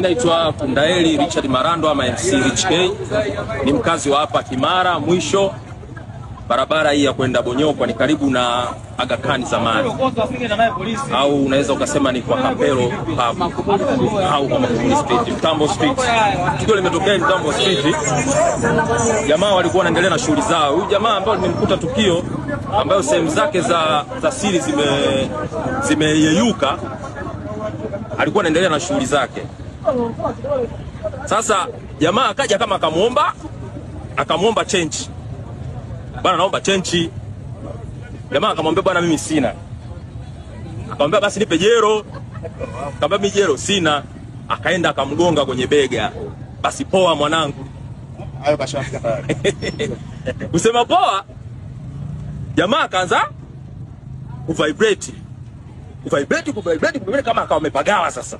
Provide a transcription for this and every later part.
Naitwa Kundaeli Richard Marando ama MC Rich K. Ni mkazi wa hapa Kimara mwisho. Barabara hii ya kwenda Bonyokwa ni karibu na Aga Khan zamani. Au unaweza ukasema ni kwa Kapelo au kwa Magufuli Street, Mtambo Street. Tukio limetokea Mtambo Street. Jamaa walikuwa wanaendelea na shughuli zao. Huyu jamaa ambaye nimemkuta tukio ambayo sehemu zake za siri zimeyeyuka alikuwa anaendelea na shughuli zake. Sasa jamaa akaja kama akamuomba change. Bwana naomba change. Jamaa akamwambia bwana mimi sina. Akamwambia basi nipe jero. Akamwambia mimi jero sina. Akaenda akamgonga kwenye bega. Basi poa mwanangu. Hayo kashafika tayari. Kusema poa. Jamaa akaanza kuvibrate kama akawa amepagawa sasa.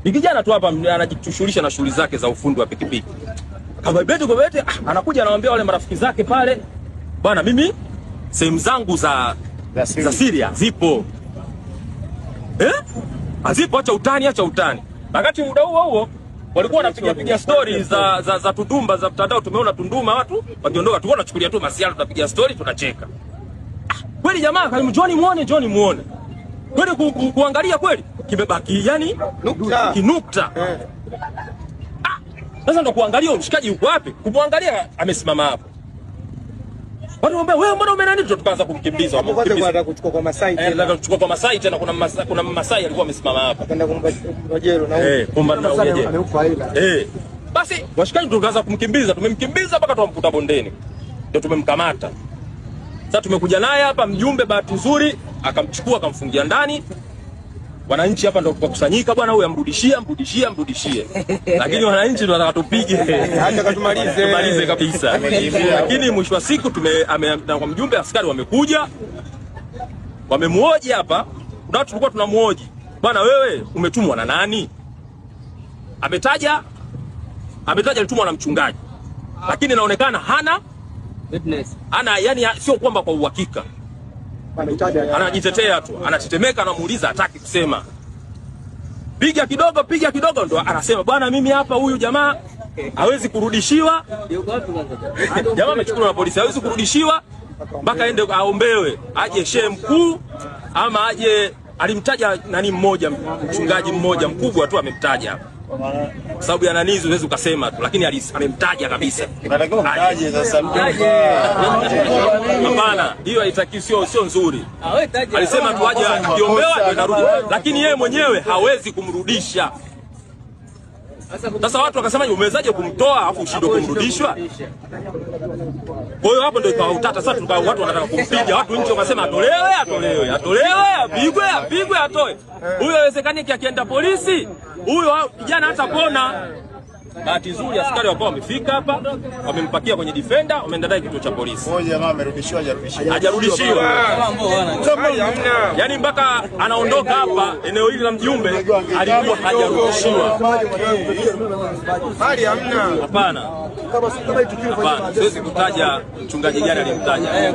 Ni kijana tu hapa anajishughulisha na shughuli zake za ufundi wa pikipiki. Kama bete anakuja anawaambia wale marafiki zake pale, bwana mimi sehemu zangu za Syria zipo. Azipo, acha utani. Wakati muda huo walikuwa wanapiga story za Tundumba za mtandao. Tumeona Tunduma watu wakiondoka, tulikuwa tunachukulia tu masiara, tunapiga story tunacheka. Kweli jamaa kama John muone. Kweli kuangalia kweli kimebaki yani kinukta. Sasa ndo kuangalia mshikaji yuko wapi? Kumwangalia amesimama hapo. Watu wambia wewe mbona umenani? Tukaanza kumkimbiza. Wanataka kuchukua kwa Masai tena. Nataka kuchukua kwa Masai tena, kuna Masai alikuwa amesimama hapa. Akaenda kumba Rojero na kumba na Rojero. Basi washikaji tukaanza kumkimbiza, tumemkimbiza mpaka tuamkuta bondeni. Ndio tumemkamata. Sasa tumekuja naye hapa mjumbe, bahati nzuri akamchukua akamfungia ndani. Wananchi hapa ndio tukakusanyika, bwana huyu amrudishie. Lakini wananchi ndio wanataka tupige. Acha katumalize kabisa. Lakini mwisho wa siku kwa mjumbe askari wamekuja. Wamemuoji hapa. Kuna watu tulikuwa tunamuoji. Bwana wewe umetumwa na nani? Ametaja alitumwa na mchungaji. Lakini inaonekana hana witness. Yani sio kwamba kwa uhakika. Anajitetea tu, anatetemeka, anamuuliza hataki kusema. Piga kidogo ndo anasema bwana mimi hapa huyu jamaa hawezi kurudishiwa. Jamaa amechukuliwa na polisi, hawezi kurudishiwa mpaka aende aombewe, aje shehe mkuu ama aje, alimtaja nani mmoja, mchungaji mmoja mkubwa tu amemtaja hapa. Kwa sababu ya nani huwezi ukasema tu, lakini amemtaja kabisa. Unatakiwa mtaje sasa mtaje. Hapana, hiyo haitaki, sio nzuri. Alisema tu aje akiombewa ndio narudi, lakini yeye mwenyewe hawezi kumrudisha. Sasa watu wakasema umewezaje kumtoa afu ushindwe kumrudishwa? Kwa hiyo hapo ndio ikawa utata. Sasa watu wanataka kumpiga, watu nje wakasema atolewe, apigwe, atoe. Huyo haiwezekani akienda polisi. Huyo kijana hata pona. Bahati nzuri askari wako wamefika hapa, wamempakia kwenye defender, wameenda naye kituo cha polisi. Mmoja jamaa amerudishiwa, hajarudishiwa. Yaani mpaka anaondoka hapa eneo hili la mjumbe alikuwa hajarudishiwa. Hali hamna. Hapana. Siwezi kutaja mchungaji gani alimtaja.